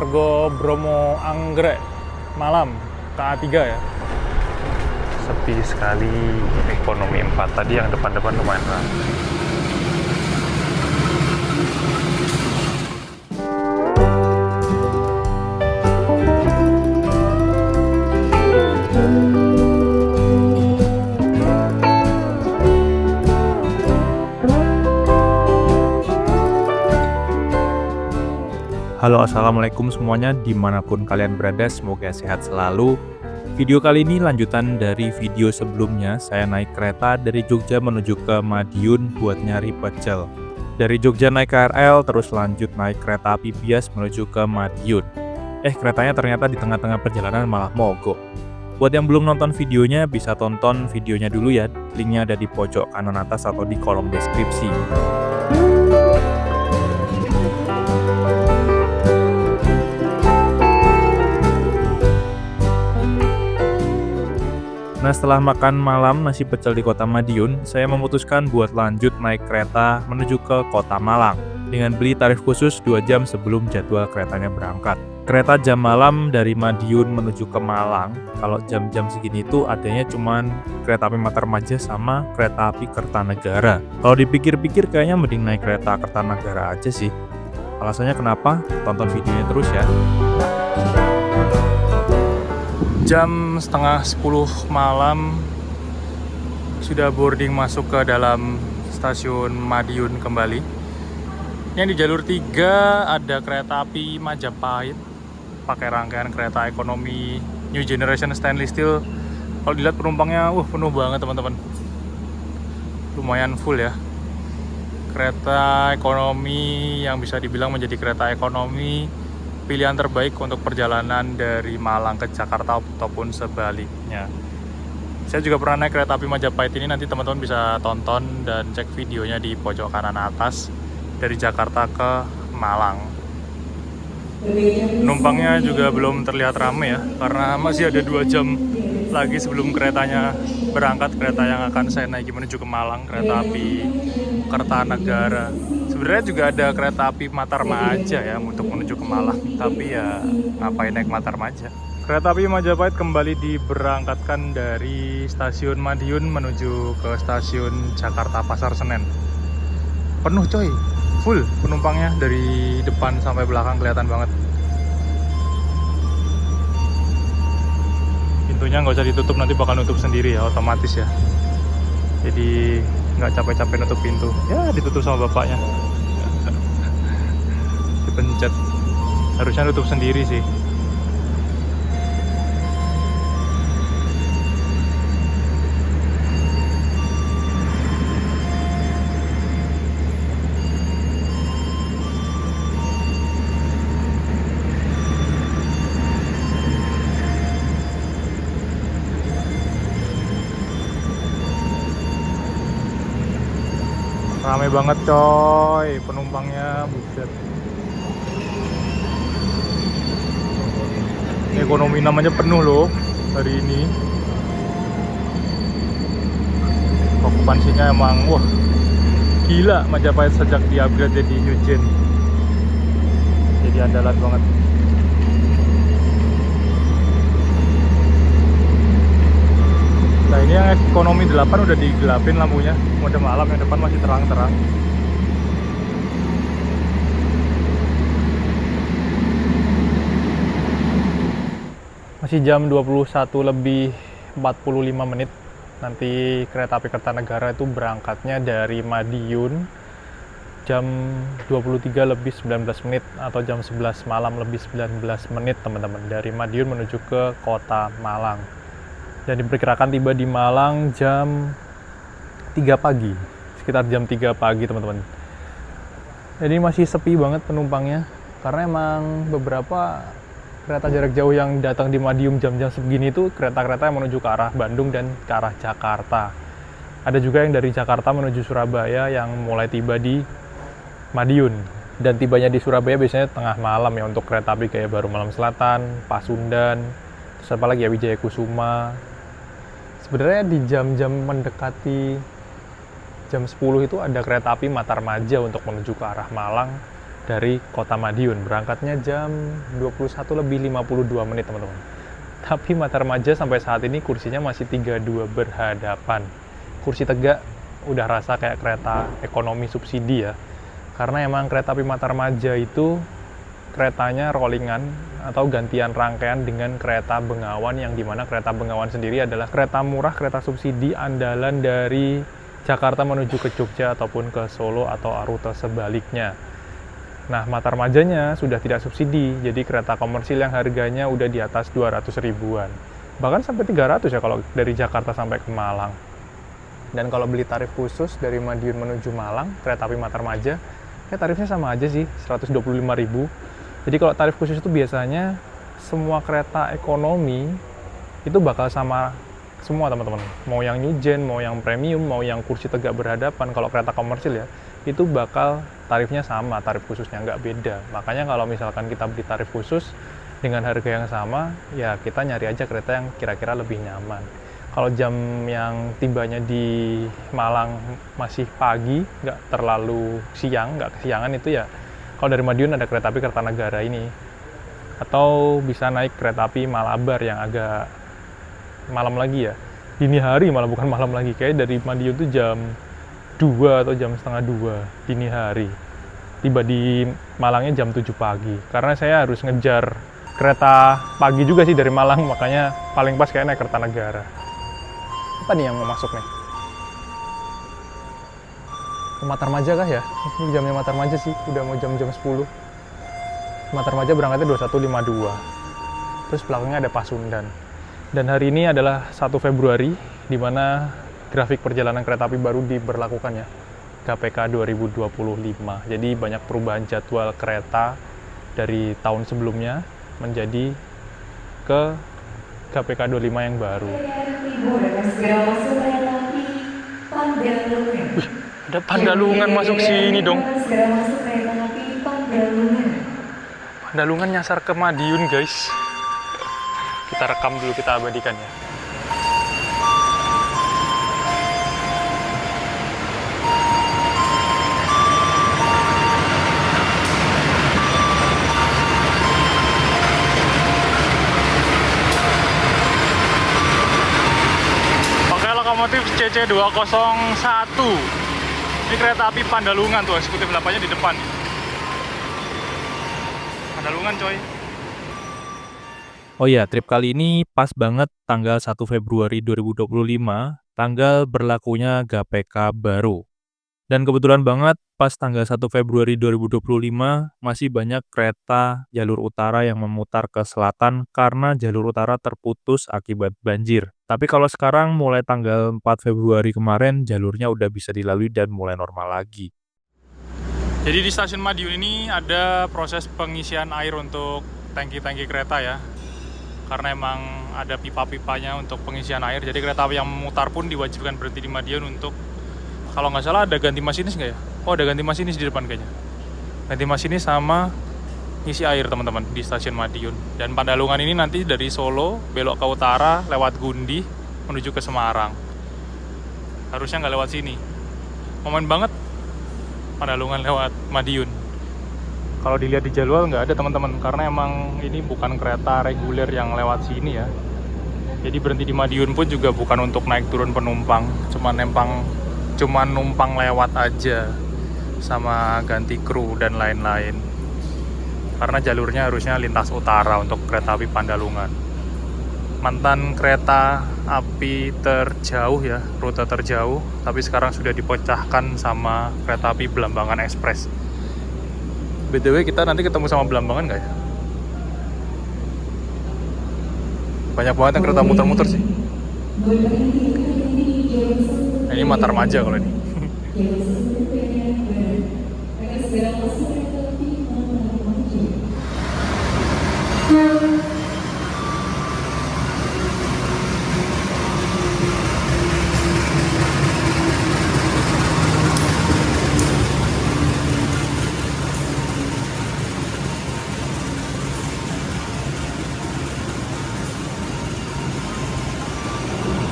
Argo Bromo Anggrek Malam KA3 ya. Sepi sekali. Ekonomi 4 tadi yang depan-depan lumayan ramai. Halo, assalamualaikum semuanya, dimanapun kalian berada, semoga sehat selalu. Video kali ini lanjutan dari video sebelumnya. Saya naik kereta dari Jogja menuju ke Madiun buat nyari pecel. Dari Jogja naik KRL, terus lanjut naik kereta api bias menuju ke Madiun. Keretanya ternyata di tengah-tengah perjalanan malah mogok. Buat yang belum nonton videonya, bisa tonton videonya dulu ya. Linknya ada di pojok kanan atas atau di kolom deskripsi. Nah, setelah makan malam nasi pecel di kota Madiun, saya memutuskan buat lanjut naik kereta menuju ke kota Malang dengan beli tarif khusus 2 jam sebelum jadwal keretanya berangkat. Kereta jam malam dari Madiun menuju ke Malang, kalau jam-jam segini tuh adanya cuman kereta api Matarmaja sama kereta api Kertanegara. Kalau dipikir-pikir kayaknya mending naik kereta Kertanegara aja sih. Alasannya kenapa? Tonton videonya terus ya. Jam setengah 10 malam sudah boarding masuk ke dalam stasiun Madiun kembali. Yang di jalur 3 ada kereta api Majapahit pakai rangkaian kereta ekonomi New Generation Stainless Steel. Kalau dilihat penumpangnya penuh banget teman-teman, lumayan full ya. Kereta ekonomi yang bisa dibilang menjadi kereta ekonomi pilihan terbaik untuk perjalanan dari Malang ke Jakarta ataupun sebaliknya. Saya juga pernah naik kereta api Majapahit ini, nanti teman-teman bisa tonton dan cek videonya di pojok kanan atas dari Jakarta ke Malang. Penumpangnya juga belum terlihat ramai ya, karena masih ada 2 jam lagi sebelum keretanya berangkat, kereta yang akan saya naiki menuju ke Malang, kereta api Kertanegara. Sebenarnya juga ada kereta api Matarmaja ya untuk menuju ke Malang, tapi ya ngapain naik Matarmaja. Kereta api Majapahit kembali diberangkatkan dari stasiun Madiun menuju ke stasiun Jakarta Pasar Senen. Penuh coy, full penumpangnya dari depan sampai belakang, kelihatan banget. Pintunya nggak usah ditutup, nanti bakal nutup sendiri ya, otomatis ya. Jadi nggak capek-capek nutup pintu, ya ditutup sama bapaknya. Dipencet, harusnya nutup sendiri sih. Ramai banget coy penumpangnya, buset. Ekonomi namanya penuh loh hari ini. Okupansinya emang gila. Majapahit sejak di-upgrade jadi New Gen, jadi andalan banget. Nah, ini yang ekonomi 8 udah digelapin lampunya, mode malam, yang depan masih terang-terang. Masih jam 21 lebih 45 menit. Nanti kereta api Kertanegara itu berangkatnya dari Madiun jam 23 lebih 19 menit atau jam 11 malam lebih 19 menit teman-teman, dari Madiun menuju ke kota Malang. Dan diperkirakan tiba di Malang jam 3 pagi, sekitar jam 3 pagi teman-teman. Jadi masih sepi banget penumpangnya, karena emang beberapa kereta jarak jauh yang datang di Madiun jam-jam segini itu kereta-kereta yang menuju ke arah Bandung dan ke arah Jakarta. Ada juga yang dari Jakarta menuju Surabaya yang mulai tiba di Madiun. Dan tibanya di Surabaya biasanya tengah malam ya, untuk kereta api kayak Baru Malam Selatan, Pasundan, terus apa lagi ya, Wijaya Kusuma. Sebenarnya di jam-jam mendekati jam 10 itu ada kereta api Matarmaja untuk menuju ke arah Malang. dari kota Madiun. Berangkatnya jam 21 lebih 52 menit teman-teman. Tapi Matarmaja sampai saat ini kursinya masih 32 berhadapan. Kursi tegak udah rasa kayak kereta ekonomi subsidi ya. Karena emang kereta api Matarmaja itu keretanya rollingan atau gantian rangkaian dengan kereta Bengawan, yang dimana kereta Bengawan sendiri adalah kereta murah, kereta subsidi andalan dari Jakarta menuju ke Jogja ataupun ke Solo atau rute sebaliknya. Nah, Matarmajanya sudah tidak subsidi, jadi kereta komersil yang harganya udah di atas 200 ribuan. Bahkan sampai 300 ya kalau dari Jakarta sampai ke Malang. Dan kalau beli tarif khusus dari Madiun menuju Malang, kereta api Matarmaja, ya tarifnya sama aja sih, 125.000. Jadi kalau tarif khusus itu biasanya semua kereta ekonomi itu bakal sama semua teman-teman. Mau yang new gen, mau yang premium, mau yang kursi tegak berhadapan. Kalau kereta komersil ya, itu bakal tarifnya sama, tarif khususnya nggak beda. Makanya kalau misalkan kita beli tarif khusus dengan harga yang sama, ya kita nyari aja kereta yang kira-kira lebih nyaman. Kalau jam yang tibanya di Malang masih pagi, nggak terlalu siang, nggak kesiangan, itu ya kalau dari Madiun ada kereta api Kertanegara ini. Atau bisa naik kereta api Malabar yang agak malam lagi ya. Dini hari malah, bukan malam lagi. Kayak dari Madiun tuh jam 2 atau jam setengah 2 dini hari. Tiba di Malangnya jam 7 pagi. Karena saya harus ngejar kereta pagi juga sih dari Malang, makanya paling pas kayak naik Kertanegara. Apa nih yang mau masuk nih? Matarmaja kah ya? Ini jamnya Matarmaja sih, udah mau jam-jam 10. Matarmaja berangkatnya 21.52. Terus belakangnya ada Pasundan. Dan hari ini adalah 1 Februari, di mana grafik perjalanan kereta api baru diberlakukan ya, KPK 2025. Jadi banyak perubahan jadwal kereta dari tahun sebelumnya menjadi ke KPK 25 yang baru. Wih, ada Pandalungan masuk sini dong. Pandalungan nyasar ke Madiun guys. Kita rekam dulu, kita abadikan ya. Pakai lokomotif CC201. Ini kereta api Pandalungan tuh, eksekutif 8-nya di depan. Pandalungan coy. Oh iya, trip kali ini pas banget tanggal 1 Februari 2025, tanggal berlakunya GPK baru. Dan kebetulan banget pas tanggal 1 Februari 2025 masih banyak kereta jalur utara yang memutar ke selatan karena jalur utara terputus akibat banjir. Tapi kalau sekarang mulai tanggal 4 Februari kemarin jalurnya udah bisa dilalui dan mulai normal lagi. Jadi di stasiun Madiun ini ada proses pengisian air untuk tangki-tangki kereta ya. Karena emang ada pipa-pipanya untuk pengisian air. Jadi kereta api yang memutar pun diwajibkan berhenti di Madiun untuk, kalau nggak salah ada ganti masinis nggak ya? Oh, ada ganti masinis di depan kayaknya. Ganti masinis sama ngisi air teman-teman di stasiun Madiun. Dan Pandalungan ini nanti dari Solo belok ke utara lewat Gundi menuju ke Semarang. Harusnya nggak lewat sini. Momen banget Pandalungan lewat Madiun. Kalau dilihat di jadwal nggak ada teman-teman, karena emang ini bukan kereta reguler yang lewat sini ya. Jadi berhenti di Madiun pun juga bukan untuk naik turun penumpang, cuman numpang lewat aja sama ganti kru dan lain-lain. Karena jalurnya harusnya lintas utara untuk kereta api Pandalungan. Mantan kereta api terjauh ya, rute terjauh, tapi sekarang sudah dipecahkan sama kereta api Belambangan Express. BTW kita nanti ketemu sama Belambangan nggak ya? Banyak banget yang kereta muter-muter sih. Nah, ini Matarmaja kalau ini.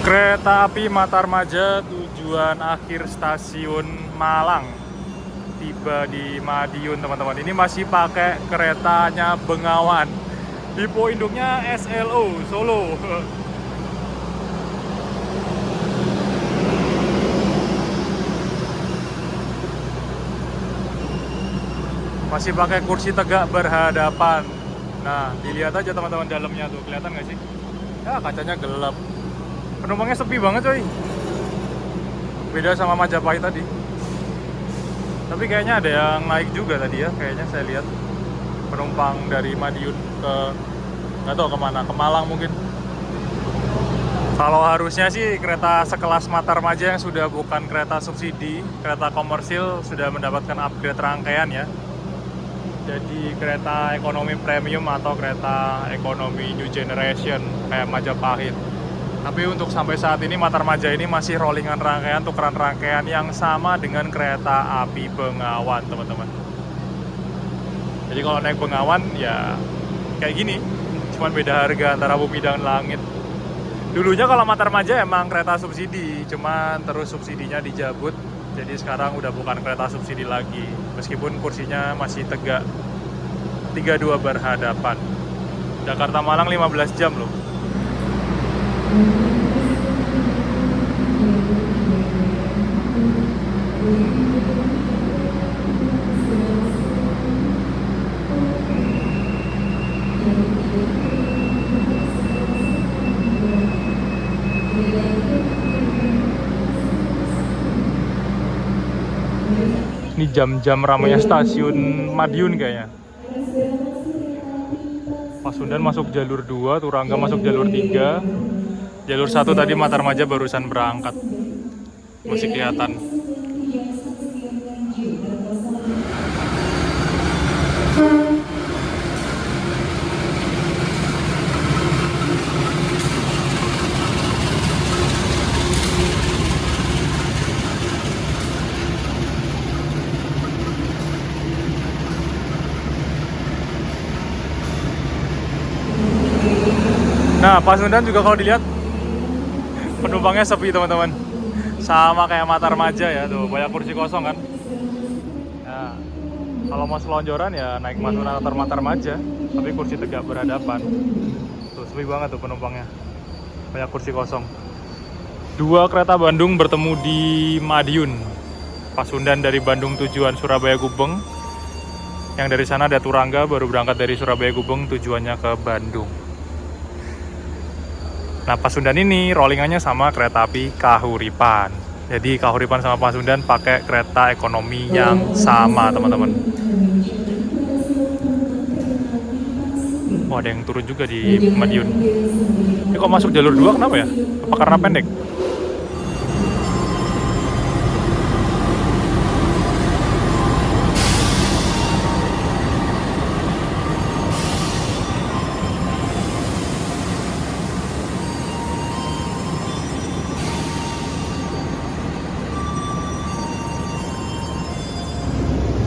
Kereta api Matarmaja tujuan akhir stasiun Malang tiba di Madiun teman-teman. Ini masih pakai keretanya Bengawan. Depo induknya SLO Solo. Masih pakai kursi tegak berhadapan. Nah, dilihat aja teman-teman dalamnya tuh, kelihatan nggak sih? Ya, kacanya gelap. Penumpangnya sepi banget coy. Beda sama Majapahit tadi. Tapi kayaknya ada yang naik juga tadi ya, kayaknya saya lihat. Penumpang dari Madiun ke, nggak tahu kemana, ke Malang mungkin. Kalau harusnya sih kereta sekelas Matarmaja yang sudah bukan kereta subsidi, kereta komersil sudah mendapatkan upgrade rangkaian ya. Jadi kereta ekonomi premium atau kereta ekonomi new generation kayak Majapahit. Tapi untuk sampai saat ini Matarmaja ini masih rollingan rangkaian, tukeran rangkaian yang sama dengan kereta api Bengawan teman-teman. Jadi kalau naik Bengawan ya kayak gini, cuman beda harga antara bumi dan langit. Dulunya kalau Matarmaja emang kereta subsidi, cuman terus subsidinya dijabut. Jadi sekarang udah bukan kereta subsidi lagi, meskipun kursinya masih tegak 32 berhadapan. Jakarta Malang 15 jam loh. Ini jam-jam ramainya stasiun Madiun kayaknya. Pasundan masuk jalur 2, Turangga masuk jalur 3. Jalur 1 tadi Matarmaja barusan berangkat. Masih kelihatan. Nah, Pasundan juga kalau dilihat penumpangnya sepi teman-teman. Sama kayak Matarmaja ya, tuh banyak kursi kosong kan. Nah, kalau mau selonjoran ya naik Pasundan atau Matarmaja, tapi kursi tegak berhadapan. Tuh sepi banget tuh penumpangnya. Banyak kursi kosong. Dua kereta Bandung bertemu di Madiun. Pasundan dari Bandung tujuan Surabaya Gubeng. Yang dari sana ada Turangga baru berangkat dari Surabaya Gubeng tujuannya ke Bandung. Nah, Pasundan ini rollingannya sama kereta api Kahuripan. Jadi Kahuripan sama Pasundan pakai kereta ekonomi yang sama, teman-teman. Oh, ada yang turun juga di Madiun. Ini kok masuk jalur 2 kenapa ya? Apa karena pendek?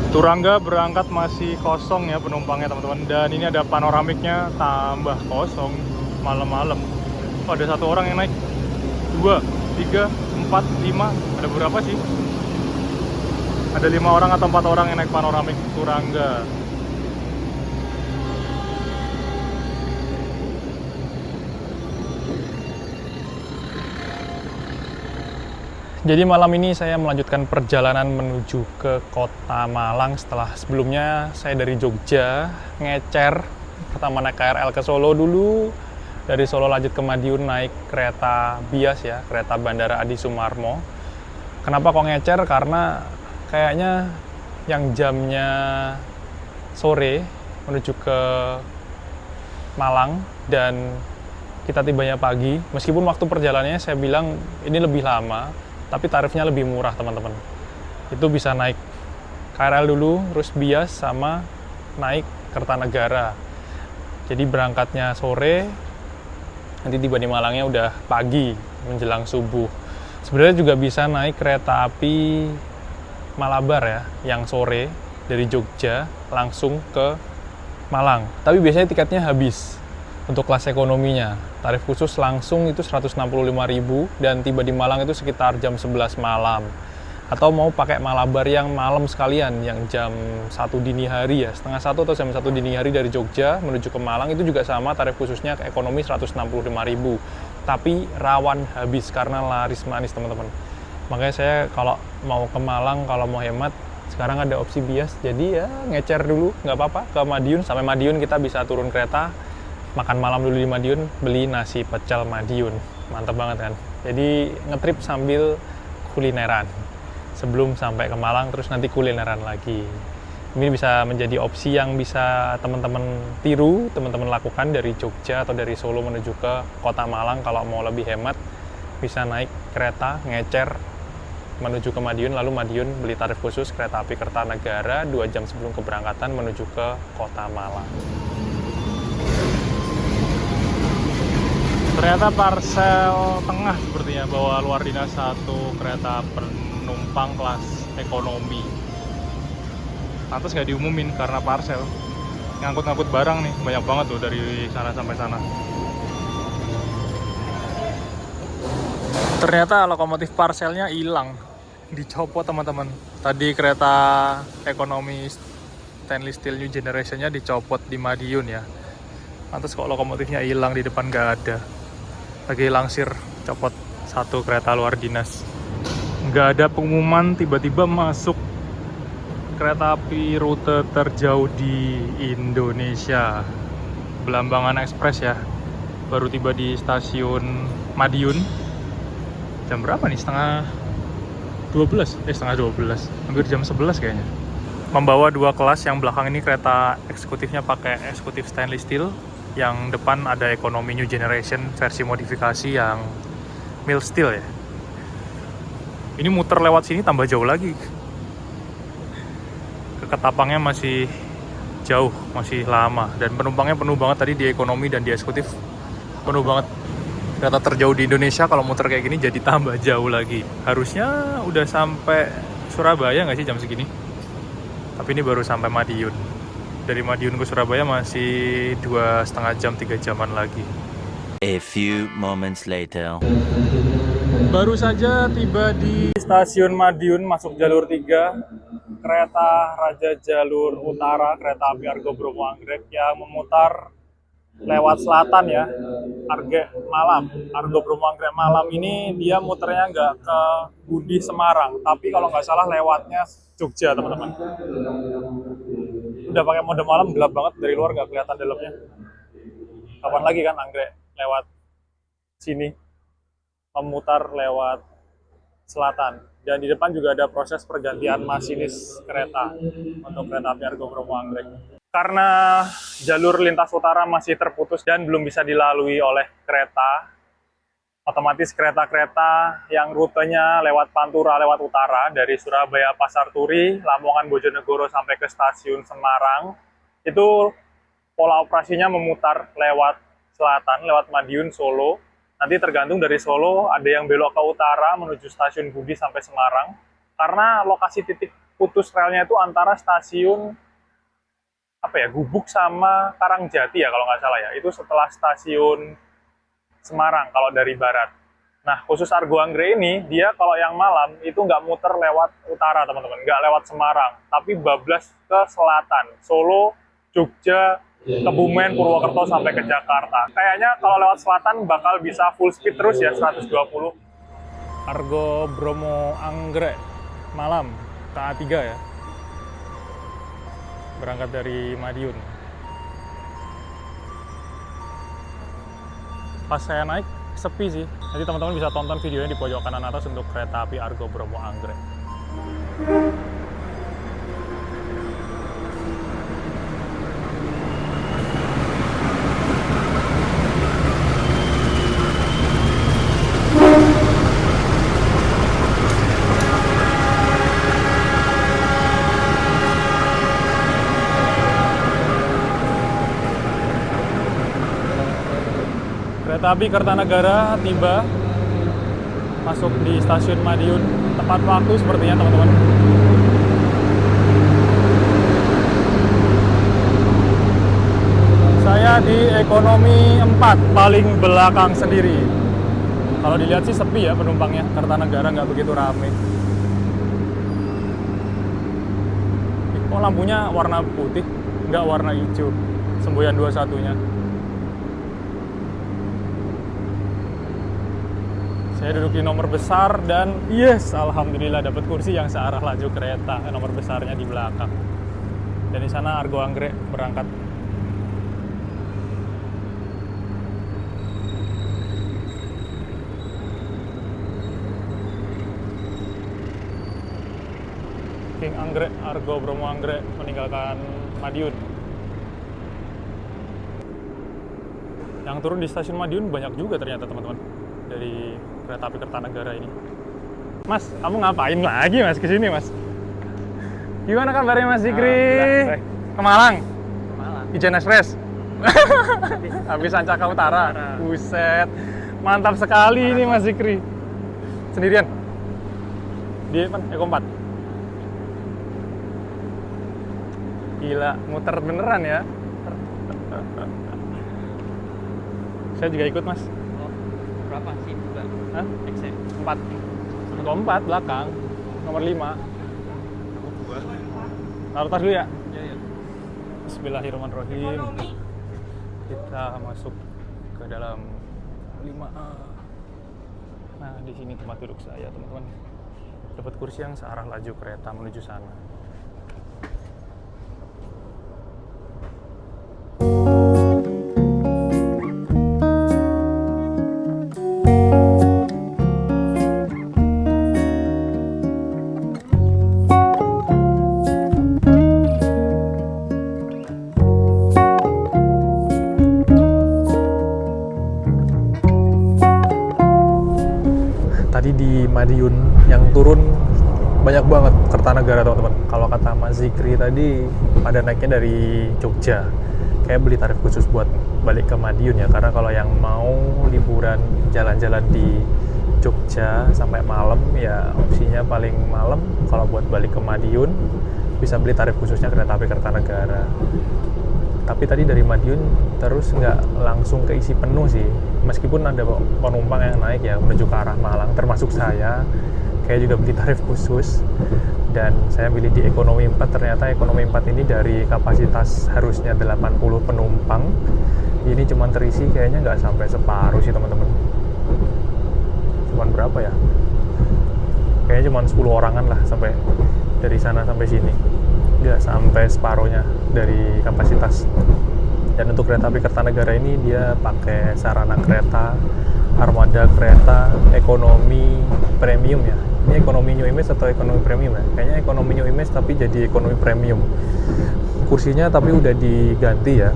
Turangga berangkat masih kosong ya penumpangnya teman-teman. Dan ini ada panoramiknya tambah kosong malam-malam. Oh, ada satu orang yang naik. 2, 3, 4, 5. Ada berapa sih? Ada 5 orang atau 4 orang yang naik panoramik Turangga. Jadi malam ini saya melanjutkan perjalanan menuju ke kota Malang setelah sebelumnya saya dari Jogja ngecer, pertama naik KRL ke Solo dulu, dari Solo lanjut ke Madiun naik kereta bias ya, kereta Bandara Adi Sumarmo. Kenapa kok ngecer? Karena kayaknya yang jamnya sore menuju ke Malang dan kita tibanya pagi, meskipun waktu perjalanannya saya bilang ini lebih lama, tapi tarifnya lebih murah teman-teman. Itu bisa naik KRL dulu, terus bias sama naik Kertanegara. Jadi berangkatnya sore, nanti tiba di Malangnya udah pagi menjelang subuh. Sebenarnya juga bisa naik kereta api Malabar ya, yang sore dari Jogja langsung ke Malang. Tapi biasanya tiketnya habis untuk kelas ekonominya. Tarif khusus langsung itu 165.000 dan tiba di Malang itu sekitar jam 11 malam. atau mau pakai Malabar yang malam sekalian, yang jam 1 dini hari ya, setengah 1 atau jam 1 dini hari dari Jogja menuju ke Malang, itu juga sama, tarif khususnya ekonomi 165.000, tapi rawan habis karena laris manis teman-teman. Makanya saya kalau mau ke Malang, kalau mau hemat, sekarang ada opsi bias, jadi ya ngecer dulu, nggak apa-apa, ke Madiun. Sampai Madiun kita bisa turun kereta, makan malam dulu di Madiun, beli nasi pecel Madiun, mantap banget kan. Jadi ngetrip sambil kulineran sebelum sampai ke Malang, terus nanti kulineran lagi. Ini bisa menjadi opsi yang bisa teman-teman tiru, teman-teman lakukan dari Jogja atau dari Solo menuju ke kota Malang. Kalau mau lebih hemat, bisa naik kereta, ngecer, menuju ke Madiun, lalu Madiun beli tarif khusus kereta api Kertanegara 2 jam sebelum keberangkatan menuju ke kota Malang. Ternyata parcel tengah sepertinya, bawa luar dinas 1 kereta penumpang kelas ekonomi. Pantes nggak diumumin karena parcel. Ngangkut-ngangkut barang nih, banyak banget tuh dari sana sampai sana. Ternyata lokomotif parcelnya hilang, dicopot teman-teman. Tadi kereta ekonomi stainless steel new generation-nya dicopot di Madiun ya. Pantes kok lokomotifnya hilang, di depan nggak ada. Lagi langsir copot 1 kereta luar dinas. Nggak ada pengumuman, tiba-tiba masuk kereta api rute terjauh di Indonesia, Belambangan Express ya. Baru tiba di stasiun Madiun. Jam berapa nih? Setengah 12, hampir jam 11 kayaknya. Membawa 2 kelas, yang belakang ini kereta eksekutifnya pakai eksekutif stainless steel, yang depan ada ekonomi new generation versi modifikasi yang mild steel ya. Ini muter lewat sini tambah jauh lagi. Ke Ketapangnya masih jauh, masih lama, dan penumpangnya penuh banget tadi di ekonomi dan di eksekutif. Penuh banget. Kereta terjauh di Indonesia kalau muter kayak gini jadi tambah jauh lagi. Harusnya udah sampai Surabaya nggak sih jam segini? Tapi ini baru sampai Madiun. Dari Madiun ke Surabaya masih 2,5 jam, 3 jaman lagi. A few moments later. Baru saja tiba di stasiun Madiun, masuk jalur 3, kereta Raja Jalur Utara, kereta api Argo Bromo Anggrek yang memutar lewat selatan ya, Argo Bromo Anggrek Malam ini dia muternya nggak ke Budi Semarang, tapi kalau nggak salah lewatnya Jogja teman-teman. Udah pakai mode malam, gelap banget, dari luar nggak kelihatan dalamnya. Kapan lagi kan Anggrek lewat sini, memutar lewat selatan. Dan di depan juga ada proses pergantian masinis kereta untuk kereta api Argo Bromo Anggrek. Karena jalur lintas utara masih terputus dan belum bisa dilalui oleh kereta, otomatis kereta-kereta yang rutenya lewat Pantura, lewat utara, dari Surabaya, Pasar Turi, Lamongan, Bojonegoro sampai ke stasiun Semarang, itu pola operasinya memutar lewat selatan, lewat Madiun, Solo. Nanti tergantung dari Solo, ada yang belok ke utara menuju stasiun Budi sampai Semarang, karena lokasi titik putus relnya itu antara stasiun Gubuk sama Karangjati ya kalau nggak salah ya. Itu setelah stasiun Semarang kalau dari barat. Nah, khusus Argo Anggrek ini, dia kalau yang malam itu nggak muter lewat utara teman-teman, nggak lewat Semarang, tapi bablas ke selatan, Solo, Jogja, Kebumen, Purwokerto sampai ke Jakarta. Kayaknya kalau lewat selatan bakal bisa full speed terus ya, 120. Argo Bromo Anggrek malam, KA3 ya. Berangkat dari Madiun. Pas saya naik, sepi sih. Jadi teman-teman bisa tonton videonya di pojok kanan atas untuk kereta api Argo Bromo Anggrek. Kereta api Kertanegara tiba, masuk di stasiun Madiun, tepat waktu sepertinya teman-teman. Saya di ekonomi 4, paling belakang sendiri. Kalau dilihat sih sepi ya penumpangnya, Kertanegara nggak begitu rame. Kok lampunya warna putih, nggak warna hijau. Semboyan 21-nya. Saya duduk di nomor besar dan yes, alhamdulillah dapat kursi yang searah laju kereta. Nomor besarnya di belakang. Dan di sana Argo Anggrek berangkat. King Anggrek, Argo Bromo Anggrek meninggalkan Madiun. Yang turun di stasiun Madiun banyak juga ternyata teman-teman dari kereta api Kertanegara ini. Mas, kamu ngapain lagi mas kesini mas? Gimana kabarnya Mas Zikri? Ke Malang? Ijen Express? Habis Sancaka Utara? Buset, mantap sekali ini Mas Zikri. Sendirian? Di Eko 4? Gila, muter beneran ya. Saya juga ikut mas. Oh, berapa sih juga? Hah? XM? 4. Eko 4 belakang, nomor 5. Aku 2. Taruh tas dulu ya. Iya, iya. Bismillahirrahmanirrahim. Kita masuk ke dalam 5A. Nah, di sini tempat duduk saya, teman-teman. Dapat kursi yang searah laju kereta menuju sana. Tadi di Madiun yang turun banyak banget Kertanegara teman-teman. Kalau kata Mas Zikri tadi pada naiknya dari Jogja, kayak beli tarif khusus buat balik ke Madiun ya. Karena kalau yang mau liburan jalan-jalan di Jogja sampai malam ya opsinya paling malam. Kalau buat balik ke Madiun bisa beli tarif khususnya kereta api Kertanegara. Tapi tadi dari Madiun terus nggak langsung keisi penuh sih. Meskipun ada penumpang yang naik ya menuju ke arah Malang, termasuk saya. Kayak juga beli tarif khusus. Dan saya pilih di ekonomi 4, ternyata ekonomi 4 ini dari kapasitas harusnya 80 penumpang. Ini cuma terisi kayaknya nggak sampai separuh sih teman-teman. Cuman berapa ya? Kayaknya cuma 10 orangan lah sampai dari sana sampai sini. Nggak sampai separuhnya dari kapasitas. Dan untuk kereta api Kertanegara ini dia pakai sarana kereta armada kereta ekonomi premium ya. Ini ekonomi new image atau ekonomi premium ya? Kayaknya ekonomi new image tapi jadi ekonomi premium. Kursinya tapi udah diganti ya.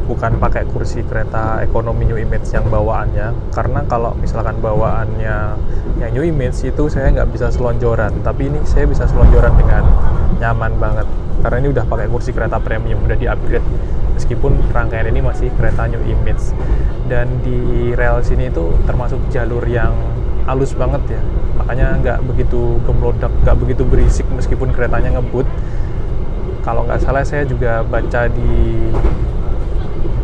Bukan pakai kursi kereta ekonomi new image yang bawaannya. Karena kalau misalkan bawaannya yang new image itu saya nggak bisa selonjoran. Tapi ini saya bisa selonjoran dengan nyaman banget. Karena ini udah pakai kursi kereta premium, udah di-upgrade. Meskipun rangkaian ini masih kereta new image. Dan di rel sini itu termasuk jalur yang halus banget ya. Makanya nggak begitu gemlodak, nggak begitu berisik meskipun keretanya ngebut. Kalau nggak salah saya juga baca di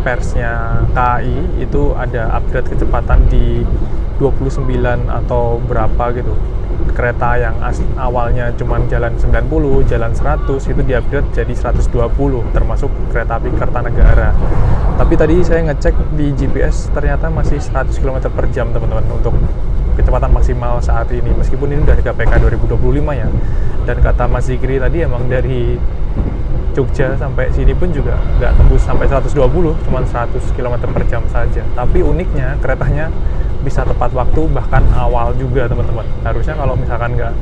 persnya KAI itu ada upgrade kecepatan di 29 atau berapa gitu. Kereta yang awalnya cuma jalan 90, jalan 100 itu di-upgrade jadi 120 termasuk kereta api Kertanegara. Tapi tadi saya ngecek di GPS ternyata masih 100 km per jam teman-teman untuk kecepatan maksimal saat ini. Meskipun ini udah KPK 2025 ya. Dan kata Mas Zikri tadi emang dari Jogja sampai sini pun juga nggak tembus sampai 120, cuma 100 km per jam saja. Tapi uniknya keretanya bisa tepat waktu bahkan awal juga teman-teman. Harusnya kalau misalkan nggak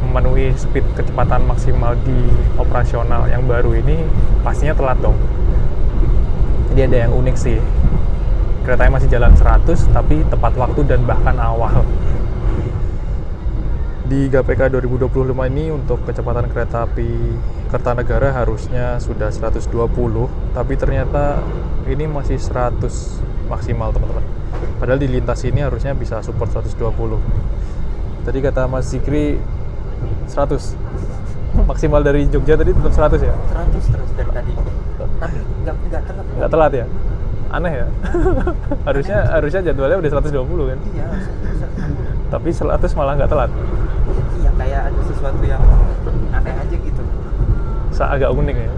memenuhi speed kecepatan maksimal di operasional yang baru ini pastinya telat dong. Jadi ada yang unik sih. Keretanya masih jalan 100 tapi tepat waktu dan bahkan awal. Di GPK 2025 ini untuk kecepatan kereta api Kertanegara harusnya sudah 120, tapi ternyata ini masih 100 maksimal teman-teman. Padahal di lintas ini harusnya bisa support 120. Tadi kata Mas Zikri 100. Maksimal dari Jogja tadi tetap 100 ya? 100 terus dari tadi. Tapi nggak telat. Nggak telat ya? Aneh ya? harusnya jadwalnya udah 120 kan? Iya, Tapi 100 malah nggak telat. iya kayak ada sesuatu yang aneh aja gitu. Agak unik ya.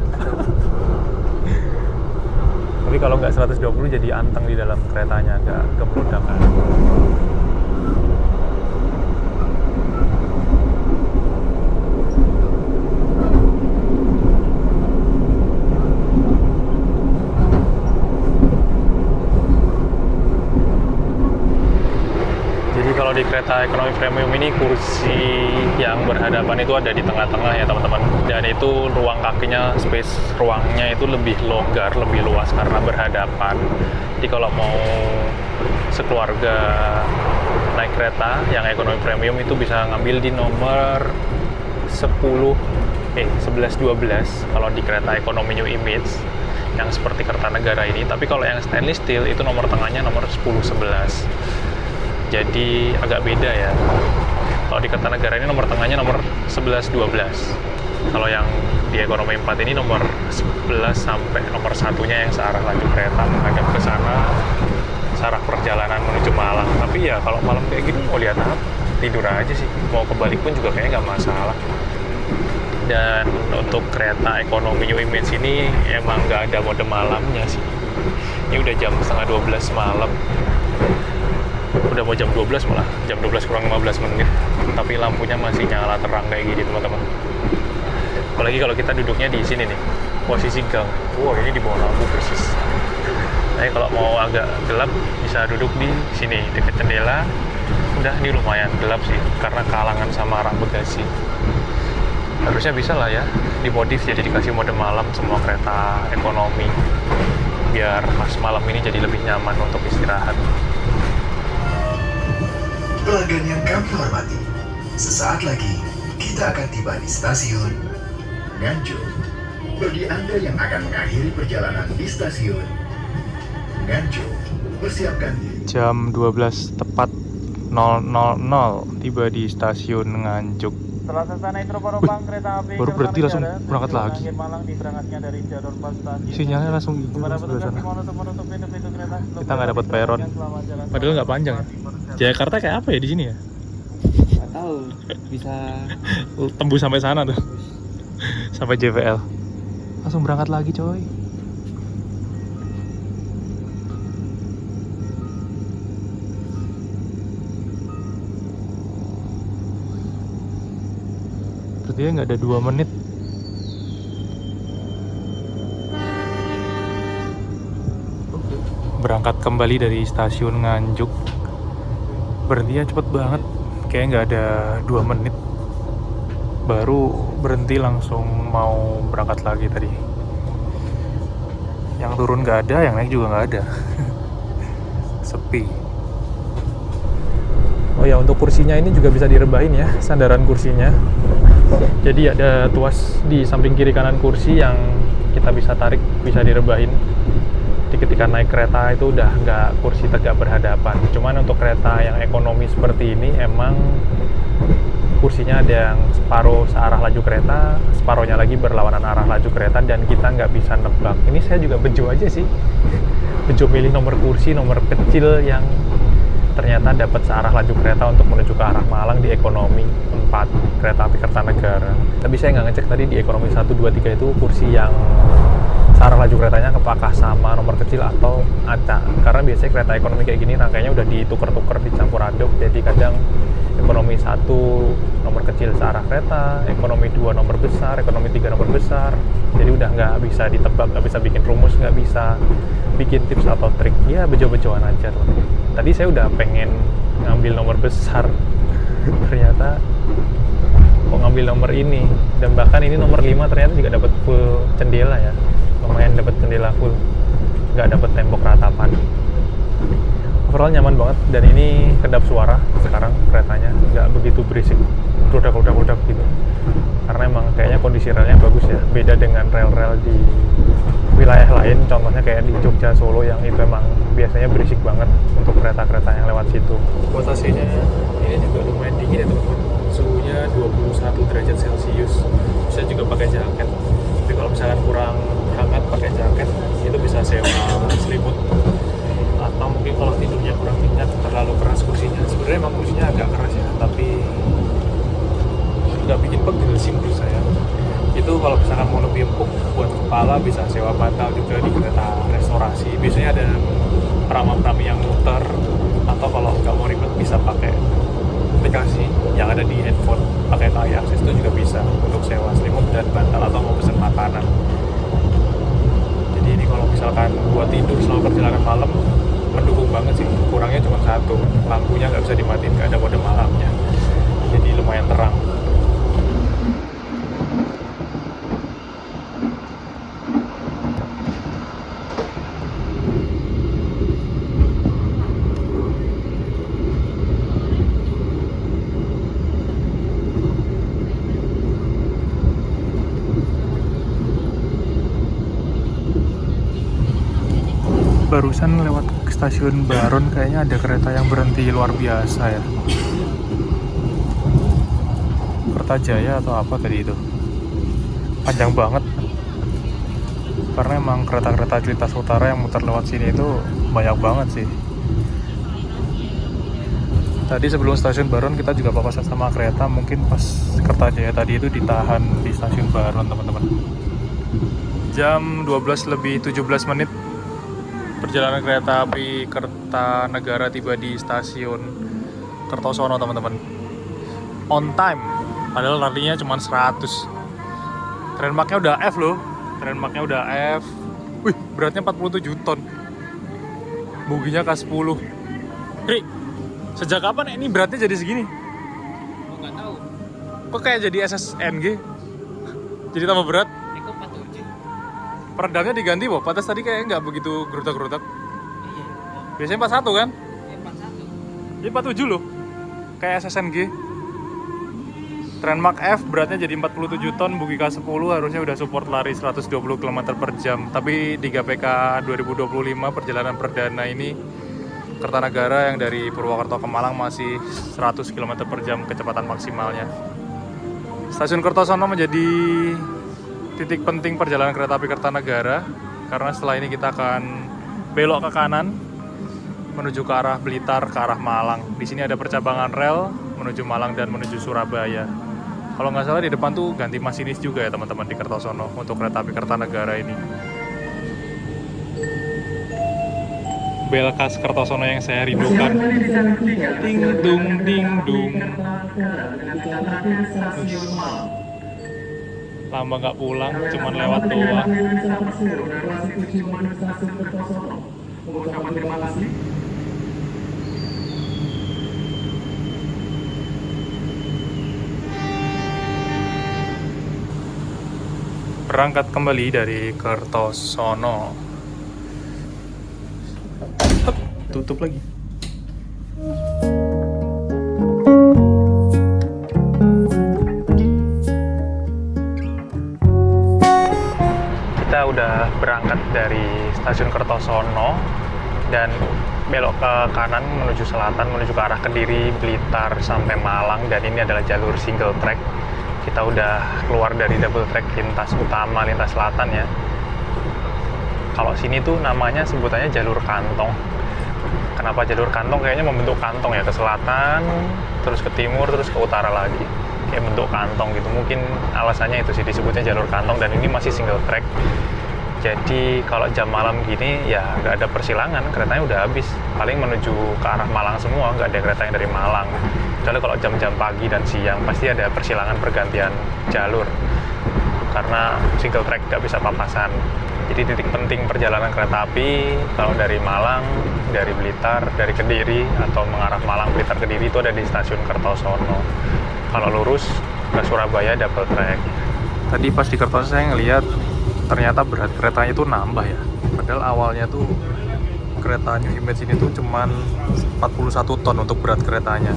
Tapi kalau nggak 120 jadi anteng di dalam keretanya, agak kebludak kan. Jadi kalau di kereta ekonomi premium ini kursi yang berhadapan itu ada di tengah-tengah ya teman-teman. Dan itu ruang kakinya, space ruangnya itu lebih longgar, lebih luas karena berhadapan. Jadi kalau mau sekeluarga naik kereta yang ekonomi premium itu bisa ngambil di nomor 11, 12 kalau di kereta ekonomi New Image yang seperti Kertanegara ini. Tapi kalau yang stainless steel itu nomor tengahnya nomor 10, 11. Jadi agak beda ya. Kalau di Kertanegara ini nomor tengahnya nomor 11, 12. Kalau yang di ekonomi 4 ini nomor 11 sampai nomor satunya yang searah laju kereta menghadap ke sana, searah perjalanan menuju Malang. Tapi ya kalau malam kayak gini mau lihat apa? Tidur aja sih. Mau kebalik pun juga kayaknya nggak masalah. Dan untuk kereta ekonomi New Image ini emang nggak ada mode malamnya sih. Ini udah jam setengah 12 malam. Udah mau jam 12 malah, jam 12 kurang 15 menit. Tapi lampunya masih nyala terang kayak gini teman-teman. Apalagi kalau kita duduknya di sini nih, posisi gang. Wow, ini di bawah lampu persis. Nah, kalau mau agak gelap bisa duduk di sini dekat jendela. Udah ini lumayan gelap sih karena kalangan sama rak bagasi. Harusnya bisa lah ya dimodif jadi dikasih mode malam semua kereta ekonomi biar pas malam ini jadi lebih nyaman untuk istirahat. Pelanggan yang kami hormati, sesaat lagi kita akan tiba di stasiun Nganjuk. Bagi Anda yang akan mengakhiri perjalanan di stasiun Nganjuk, persiapkan diri. Jam 12 tepat 000 tiba di stasiun Nganjuk. Setelah selesai naik penumpang kereta api Baru berhenti langsung berangkat lagi. Malang diberangkatnya dari jalur pas stasiun. Sinyalnya langsung gitu Para sebelah petugas sana. dimohon untuk menutup pintu-pintu kereta. Kita nggak dapat peron. Padahal nggak panjang ya. Jakarta kayak apa ya di sini ya? Nggak tahu, bisa Tembus sampai sana tuh. Sampai JVL. Langsung berangkat lagi coy. Berarti ya nggak ada 2 menit. Berangkat kembali dari stasiun Nganjuk. Berhentinya cepet banget. Kayak nggak ada 2 menit. Baru berhenti langsung mau berangkat lagi tadi. Yang turun nggak ada, yang naik juga nggak ada. Sepi. Oh ya, untuk kursinya ini juga bisa direbahin ya, sandaran kursinya. Jadi ada tuas di samping kiri kanan kursi yang kita bisa tarik, bisa direbahin. Jadi ketika naik kereta itu udah nggak kursi tegak berhadapan. Cuman untuk kereta yang ekonomi seperti ini emang kursinya ada yang separuh searah laju kereta, separuhnya lagi berlawanan arah laju kereta, dan kita nggak bisa nebak. Ini saya juga bejo aja sih. Bejo milih nomor kursi, nomor kecil yang ternyata dapat searah laju kereta untuk menuju ke arah Malang di ekonomi 4 kereta api Kertanegara. Tapi saya nggak ngecek tadi di ekonomi 1, 2, 3 itu kursi yang searah laju keretanya apakah sama nomor kecil atau acak. Karena biasanya kereta ekonomi kayak gini rangkaiannya udah dituker-tuker, dicampur aduk. Jadi kadang ekonomi 1 nomor kecil searah kereta, ekonomi 2 nomor besar, ekonomi 3 nomor besar. Jadi udah nggak bisa ditebak, nggak bisa bikin rumus, nggak bisa bikin tips atau trik. Ya bejo-bejoan aja tuh. Tadi saya udah pengen ngambil nomor besar, ternyata kok ngambil nomor ini. Dan bahkan ini nomor 5 ternyata juga dapat full jendela ya, lumayan dapat jendela full, nggak dapat tembok ratapan. Overall nyaman banget, dan ini kedap suara sekarang keretanya, nggak begitu berisik, rudak-rudak gitu. Karena emang kayaknya kondisi relnya bagus ya, beda dengan rel-rel di wilayah lain, contohnya kayak di Jogja, Solo yang itu emang biasanya berisik banget untuk kereta-kereta yang lewat situ. Buat AC-nya ini juga lumayan dingin ya teman-teman, suhunya 21 derajat Celcius. Bisa juga pakai jaket, tapi kalau misalkan kurang hangat pakai jaket itu bisa sewa selimut. Atau mungkin kalau tidurnya kurang nyenyak, terlalu keras kursinya, sebenarnya emang kursinya agak keras ya, tapi nggak bikin pegel sih menurut saya. Itu kalau kalau misalkan mau lebih empuk buat kepala bisa sewa bantal juga di kereta restorasi. Biasanya ada prama-prami yang muter, atau kalau nggak mau ribet bisa pakai aplikasi yang ada di handphone, pakai KAI Akses itu juga bisa untuk sewa selimut dan bantal atau mau pesen makanan. Jadi ini kalau misalkan buat tidur selama perjalanan malam mendukung banget sih. Kurangnya cuma satu, lampunya nggak bisa dimatiin, nggak ada mode malamnya, jadi lumayan terang. Barusan lewat stasiun Baron kayaknya ada kereta yang berhenti luar biasa ya. Kertajaya atau apa tadi itu. Panjang banget. Karena emang kereta-kereta lintas utara yang muter lewat sini itu banyak banget sih. Tadi sebelum stasiun Baron kita juga papasan sama kereta, mungkin pas Kertajaya tadi itu ditahan di stasiun Baron teman-teman. Jam 12:17 perjalanan kereta api Kertanegara tiba di stasiun Kertosono teman-teman. On time, padahal artinya cuma 100. Trainmarknya udah F loh, trainmarknya udah F. Wih, beratnya 47 ton. Boginya K10. Ri, sejak kapan ini beratnya jadi segini? Oh, nggak tahu. Kok kayak jadi SSNG? Jadi tambah berat? Eko 47. Peredamnya diganti, Bob. Pantas tadi kayaknya nggak begitu gerutak-gerutak. Iya. Biasanya 41 kan? 41. Jadi 47 loh. Kayak SSNG. Trainmark F beratnya jadi 47 ton, bogi K10 harusnya udah support lari 120 km per jam. Tapi di GPK 2025 perjalanan perdana ini Kertanegara yang dari Purwokerto ke Malang masih 100 km per jam kecepatan maksimalnya. Stasiun Kertosono menjadi titik penting perjalanan kereta api Kertanegara karena setelah ini kita akan belok ke kanan menuju ke arah Blitar, ke arah Malang. Di sini ada percabangan rel menuju Malang dan menuju Surabaya. Kalau nggak salah di depan tuh ganti masinis juga ya teman-teman di Kertosono untuk kereta api Kertanegara ini. Bel khas Kertosono yang saya rindukan. Ding dung ding dung. Lama nggak pulang, cuman lewat doang. Berangkat kembali dari Kertosono. Hup, tutup lagi. Kita udah berangkat dari stasiun Kertosono dan belok ke kanan menuju selatan, menuju ke arah Kediri, Blitar, sampai Malang. Dan ini adalah jalur single track. Kita udah keluar dari double track lintas utama, lintas selatan ya. Kalau sini tuh namanya sebutannya jalur kantong. Kenapa jalur kantong? Kayaknya membentuk kantong ya, ke selatan, terus ke timur, terus ke utara lagi. Kayak bentuk kantong gitu. Mungkin alasannya itu sih disebutnya jalur kantong, dan ini masih single track. Jadi kalau jam malam gini ya nggak ada persilangan, keretanya udah habis. Paling menuju ke arah Malang semua, nggak ada kereta yang dari Malang. Kecuali kalau jam-jam pagi dan siang pasti ada persilangan pergantian jalur. Karena single track nggak bisa papasan. Jadi titik penting perjalanan kereta api kalau dari Malang, dari Blitar, dari Kediri, atau mengarah Malang, Blitar, Kediri itu ada di stasiun Kertosono. Kalau lurus ke Surabaya double track. Tadi pas di Kertosono saya ngelihat ternyata berat keretanya itu nambah ya. Padahal awalnya tuh kereta New Image ini tuh cuman 41 ton untuk berat keretanya.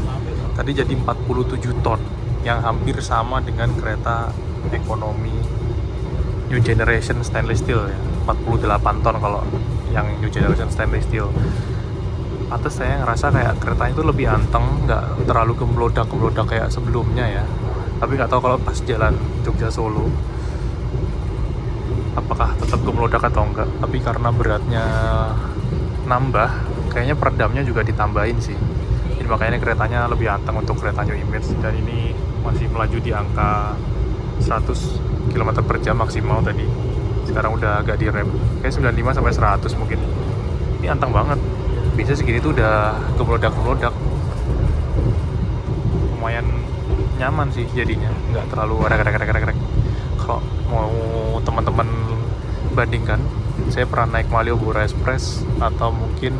Tadi jadi 47 ton, yang hampir sama dengan kereta ekonomi New Generation Stainless Steel ya. 48 ton kalau yang New Generation Stainless Steel. Pantes saya ngerasa kayak keretanya itu lebih anteng, nggak terlalu gemlodak kayak sebelumnya ya. Tapi nggak tahu kalau pas jalan Jogja Solo apakah tetap gemlodak atau enggak. Tapi karena beratnya nambah, kayaknya peredamnya juga ditambahin sih. Jadi makanya keretanya lebih anteng untuk kereta New Image. Dan ini masih melaju di angka 100 km km per jam maksimal tadi. Sekarang udah agak direm, kayak 95 sampai 100 mungkin. Ini anteng banget. Bisa segini tuh udah kemelodak-kemelodak. Lumayan nyaman sih jadinya, nggak terlalu rek. Kalau mau teman-teman bandingkan, saya pernah naik Malioboro Express atau mungkin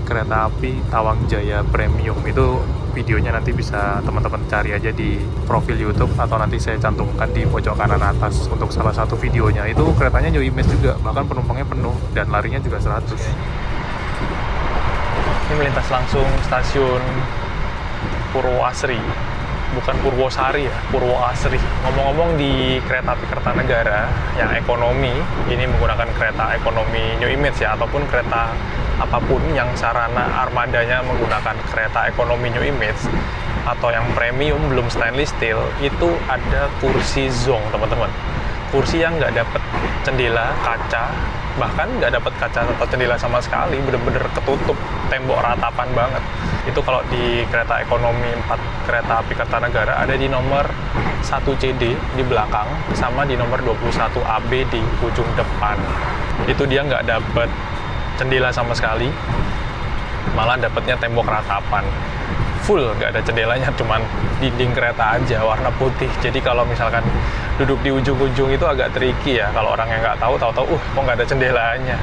kereta api Tawang Jaya Premium. Itu videonya nanti bisa teman-teman cari aja di profil YouTube atau nanti saya cantumkan di pojok kanan atas untuk salah satu videonya. Itu keretanya New Image juga, bahkan penumpangnya penuh dan larinya juga 100. Ini melintas langsung stasiun Purwoasri, bukan Purwosari ya, Purwoasri. Ngomong-ngomong, di kereta api Kertanegara yang ekonomi, ini menggunakan kereta ekonomi New Image ya, ataupun kereta apapun yang sarana armadanya menggunakan kereta ekonomi New Image atau yang premium belum stainless steel, itu ada kursi zong, teman-teman. Kursi yang nggak dapat jendela kaca, bahkan nggak dapat kaca atau jendela sama sekali, bener-bener ketutup, tembok ratapan banget. Itu kalau di kereta ekonomi 4 kereta api Kertanegara ada di nomor 1 CD di belakang, sama di nomor 21 AB di ujung depan. Itu dia nggak dapat jendela sama sekali, malah dapatnya tembok ratapan. Full, nggak ada jendelanya, cuman dinding kereta aja warna putih. Jadi kalau misalkan duduk di ujung-ujung itu agak tricky ya, kalau orang yang nggak tahu-tahu kok nggak ada jendelanya.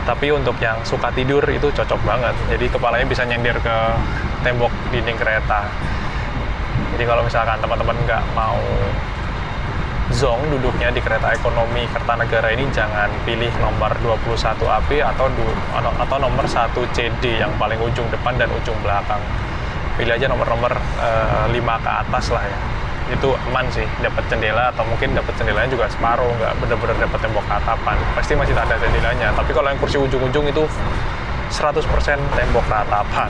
Tapi untuk yang suka tidur itu cocok banget, jadi kepalanya bisa nyender ke tembok dinding kereta. Jadi kalau misalkan teman-teman nggak mau zong duduknya di kereta ekonomi Kertanegara ini, jangan pilih nomor 21 AB atau nomor 1 CD yang paling ujung depan dan ujung belakang. Pilih aja nomor-nomor 5 ke atas lah ya. Itu aman sih, dapat jendela, atau mungkin dapat jendelanya juga separuh, nggak bener-bener dapat tembok ratapan. Pasti masih ada jendelanya, tapi kalau yang kursi ujung-ujung itu 100% tembok ratapan.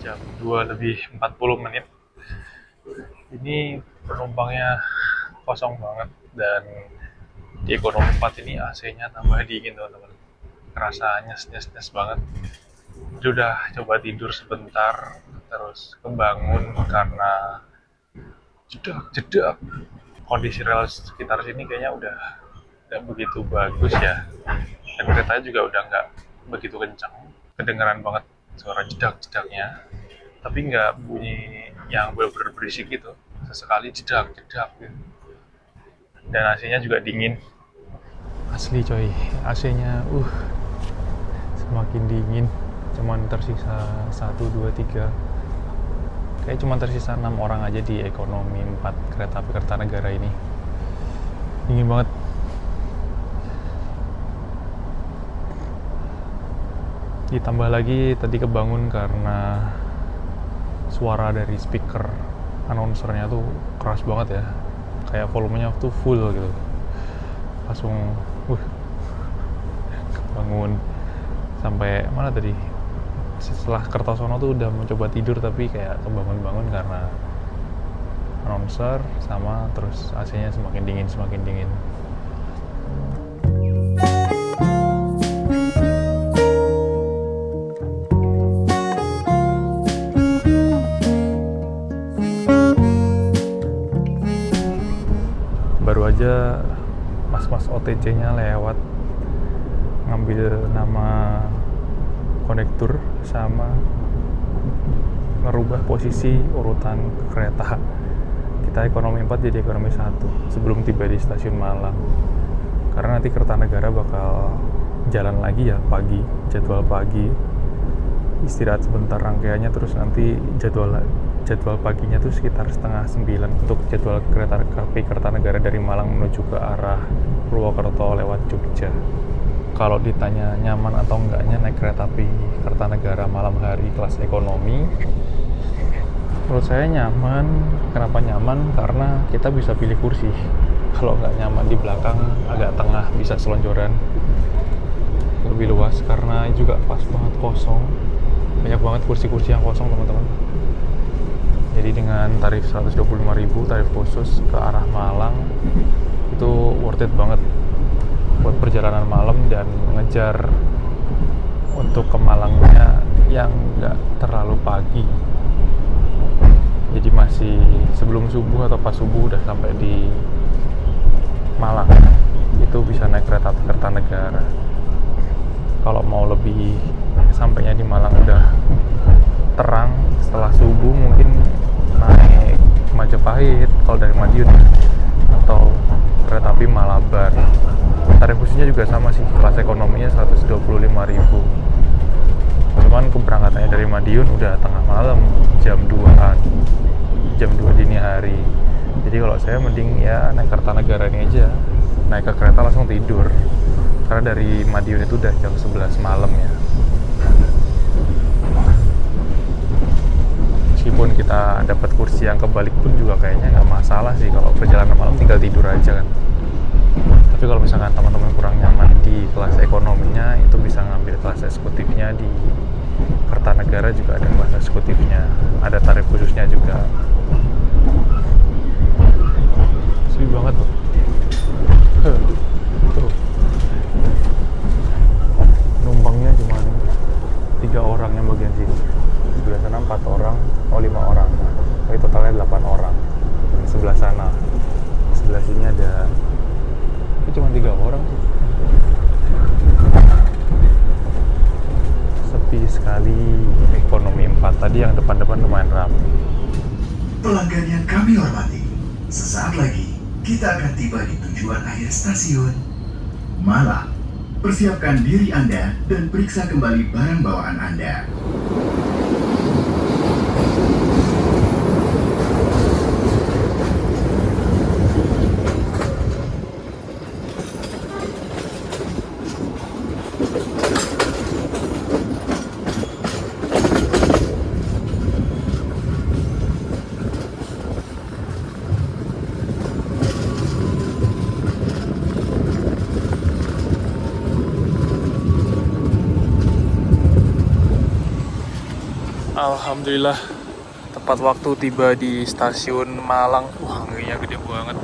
Jam 2:40. Ini penumpangnya kosong banget, dan di ekonomi 4 ini AC-nya tambah dingin, teman-teman. Kerasa nyes banget. Jadi udah coba tidur sebentar, terus kebangun karena jedak. Kondisi rel sekitar sini kayaknya udah nggak begitu bagus ya, dan keretanya juga udah nggak begitu kencang. Kedengeran banget suara jedak-jedaknya, tapi nggak bunyi yang bener-bener berisik gitu. Sesekali jedak gitu. Dan AC-nya juga dingin. Asli coy, AC-nya semakin dingin. Cuman tersisa 1, 2, 3. Kayak cuma tersisa 6 orang aja di ekonomi 4 kereta api Kertanegara ini. Dingin banget. Ditambah lagi tadi kebangun karena suara dari speaker announcernya tuh keras banget ya, kayak volumenya tuh full gitu. Langsung kebangun. Sampai mana tadi, setelah Kertosono tuh udah mencoba tidur, tapi kayak kebangun-bangun karena announcer sama terus AC-nya semakin dingin. Baru aja mas-mas OTC-nya lewat ngambil nama konektur sama ngerubah posisi urutan kereta. Kita ekonomi 4 jadi ekonomi 1 sebelum tiba di stasiun Malang. Karena nanti Kertanegara bakal jalan lagi ya pagi, jadwal pagi. Istirahat sebentar rangkaiannya, terus nanti jadwal paginya tuh sekitar 8:30 untuk jadwal kereta api Kertanegara dari Malang menuju ke arah Purwokerto lewat Jogja. Kalau ditanya nyaman atau enggaknya naik kereta api Kertanegara malam hari kelas ekonomi, menurut saya nyaman. Kenapa nyaman? Karena kita bisa pilih kursi. Kalau nggak nyaman di belakang, agak tengah, bisa selonjoran lebih luas. Karena juga pas banget kosong, banyak banget kursi-kursi yang kosong teman-teman. Jadi dengan tarif 125.000 tarif khusus ke arah Malang, itu worth it banget buat perjalanan malam dan ngejar untuk ke Malangnya yang nggak terlalu pagi. Jadi masih sebelum subuh atau pas subuh udah sampai di Malang. Itu bisa naik kereta api Kertanegara. Kalau mau lebih sampainya di Malang udah terang setelah subuh, mungkin naik Majapahit kalau dari Madiun, atau kereta api Malabar. Tarif khususnya juga sama sih, kelas ekonominya 125.000. Cuman keberangkatannya dari Madiun udah tengah malam, jam 2-an, jam 2 dini hari. Jadi kalau saya mending ya naik Kertanegara ini aja, naik ke kereta langsung tidur. Karena dari Madiun itu udah jam 11 malam ya. Meskipun kita dapat kursi yang kebalik pun juga kayaknya nggak masalah sih, kalau perjalanan malam tinggal tidur aja kan. Tapi kalau misalkan teman-teman kurang nyaman di kelas ekonominya, itu bisa ngambil kelas eksekutifnya. Di Kertanegara juga ada kelas eksekutifnya, ada tarif khususnya juga. Sepi banget tuh. Tuh. Numpangnya cuma 3 orang yang bagian sini. Sebelah sana 4 orang, 5 orang. Jadi totalnya 8 orang. Dan sebelah sana, sebelah sini ada cuma 3 orang sih. Sepi sekali ekonomi 4 tadi, yang depan-depan lumayan ramai. Pelanggan yang kami hormati, sesaat lagi kita akan tiba di tujuan akhir stasiun Malang. Persiapkan diri Anda dan periksa kembali barang bawaan Anda. Alhamdulillah tepat waktu tiba di stasiun Malang. Wah, anginnya gede banget.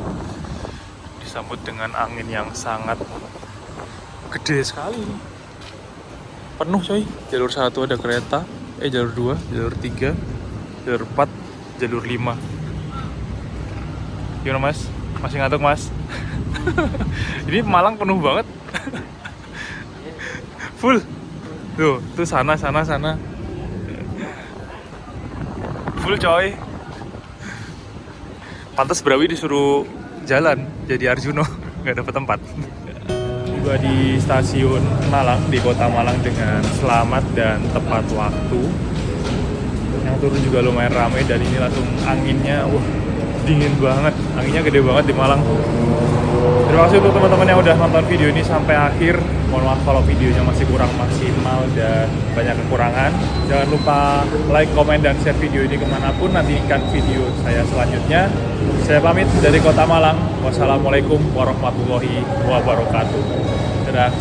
Disambut dengan angin yang sangat gede sekali. Penuh coy. Jalur 1 ada kereta, jalur 2, jalur 3, jalur 4, jalur 5. Gimana mas? Masih ngantuk mas? Ini Malang penuh banget. Full. Tuh sana. Full coy. Pantes Brawi disuruh jalan jadi Arjuno, nggak dapet tempat. Tiba di stasiun Malang, di kota Malang dengan selamat dan tepat waktu. Yang turun juga lumayan ramai, dan ini langsung anginnya, dingin banget. Anginnya gede banget di Malang. Terima kasih untuk teman-teman yang udah nonton video ini sampai akhir. Mohon maaf kalau videonya masih kurang maksimal dan banyak kekurangan. Jangan lupa like, komen, dan share video ini kemanapun. Nantikan video saya selanjutnya. Saya pamit dari kota Malang. Wassalamualaikum warahmatullahi wabarakatuh. Dadah.